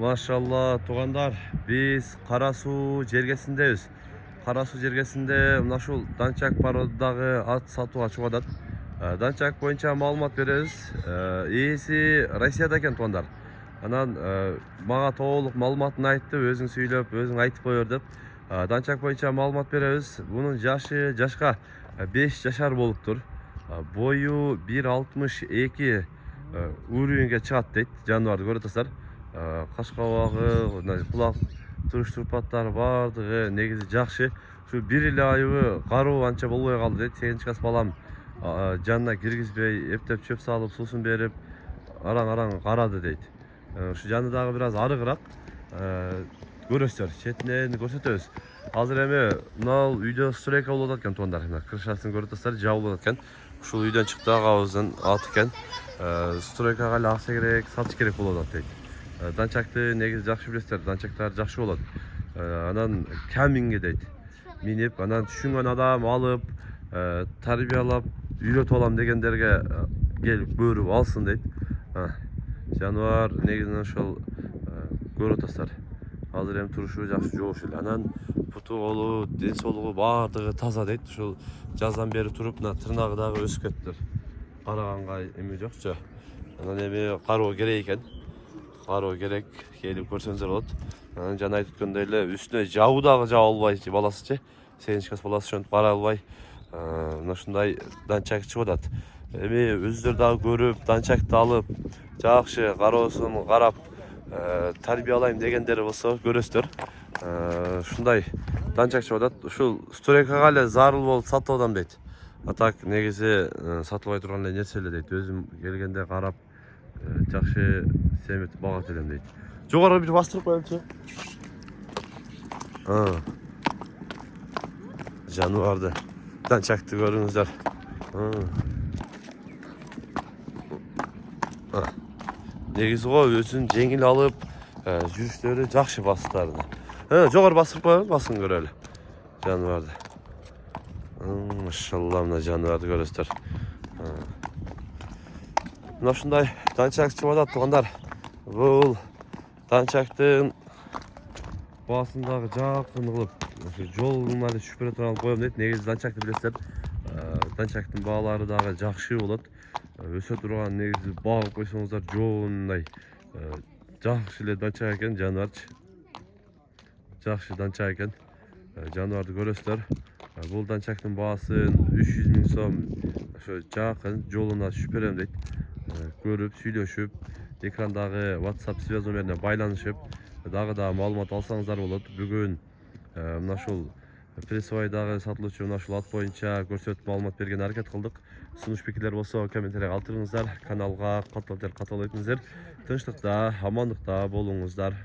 Машалла тугандар, биз Кара Суу жергесиндебиз. Кара Суу жергесинде мына ушул Данчак породдагы ат сатууга чыгып атат. Данчак боюнча маалымат беребиз. Ээси Россияда экен тугандар. Анан мага толук маалыматын айтты, өзүң сүйлөп, өзүң айтып кой бер деп. Данчак боюнча маалымат беребиз. Бунун жашка 5 жашар болуптур. Бою 1,62 уровеньге чыгат дейт. Жаныбарды көрүп атасыздар. Кашкабагы, кулак туруш турпаттары бардыгы негизи жакшы. Şu bir эле айыбы кароо анча болбой калды дейт. Сегизинчи класс балам жанына киргизбей, эптеп чөп салып, суусун берип, араң карады дейт. Ушу жаны дагы бир аз арыгыраак. Көрөсүздөр, четинен көрсөтөбүз. Азыр эми мына үйдө стройка болуп атат экен тугандар. Мына крышасын көрүп атасыздар, жабылып атат экен. Ушул үйдөн чыкты агабыздын аты экен. Стройкага эле акча керек, сатыш керек болуп атат дейт. Данчакты негизи жакшы билесиздер, данчактар жакшы болот. Анан каминге дейт. Минип, анан түшүнгөн адам алып, тарбиялап, үйрөтүп алам дегендерге келип көрүп алсын дейт. Жаныбар негизинен ошол көрүп атасыздар. Азыр эми турушу жакшы жоош эле. Анан буту колу, ден соолугу бардыгы таза дейт. Ушул жаздан бери туруп, мына тырнагы дагы өсүп кетиптир. Караганга эми жокчу. Анан эми кароо керек экен. Кароо керек, келип көрсөңүздөр болот. Анан жана айтып өткөндөй эле үстүнө жабуу дагы жаба албай баласычы. 8 класс баласы ошентип бара албай, мына ушундай данчак чыгып атат. Эми өзүлөр дагы көрүп, данчакты алып, жакшы кароосун карап, тарбиялайм дегендер болсо көрөсүздөр. Ушундай данчак чыгып атат. Ушул стройкага эле зарыл болуп сатып атам дейт. А так негизи сатылбай турган эле нерсе эле дейт. Өзүм келгенде карап, жакшы семетип багат элем дейт. Жогору бир бастырып коелучу. Жаныбарды, данчакты көрүңүздөр. Негизи го өзүн жеңил алып, жүрүштөрү жакшы бастарына. Жогору басып коелу, басын көрөлү. Жаныбарды. Машалла, мына жаныбарды көрөсүздөр. Мына ушундай данчак чыгып атат тугандар. Бул данчактын баасын дагы жакын кылып, жолуна да түшүп бере турган коем дейт. Негизи данчакты билесиздер. Данчактын баалары дагы жакшы болот. Өсө турган негизи багып койсоңуздар жоондай жакшы эле данчак экен, жаныбарчы. Жакшы данчак экен. Жаныбарды көрөсүздөр. Бул данчактын баасын 300 000 сом ошо жакын жолуна түшүп берем дейт. Көрүп, сүйлөшүп, экрандагы WhatsApp связь номерине байланышып, дагы да маалымат алсаңыздар болот. Бүгүн мына ушул Пресвайдагы сатылуучу мына ушул ат боюнча көрсөтүп маалымат берген аракет кылдык. Сунуш пикирлер болсо комментарийга калтырыңыздар. Каналга каттап өтүңүздөр. Тынчтыкта, амандыкта болуңуздар.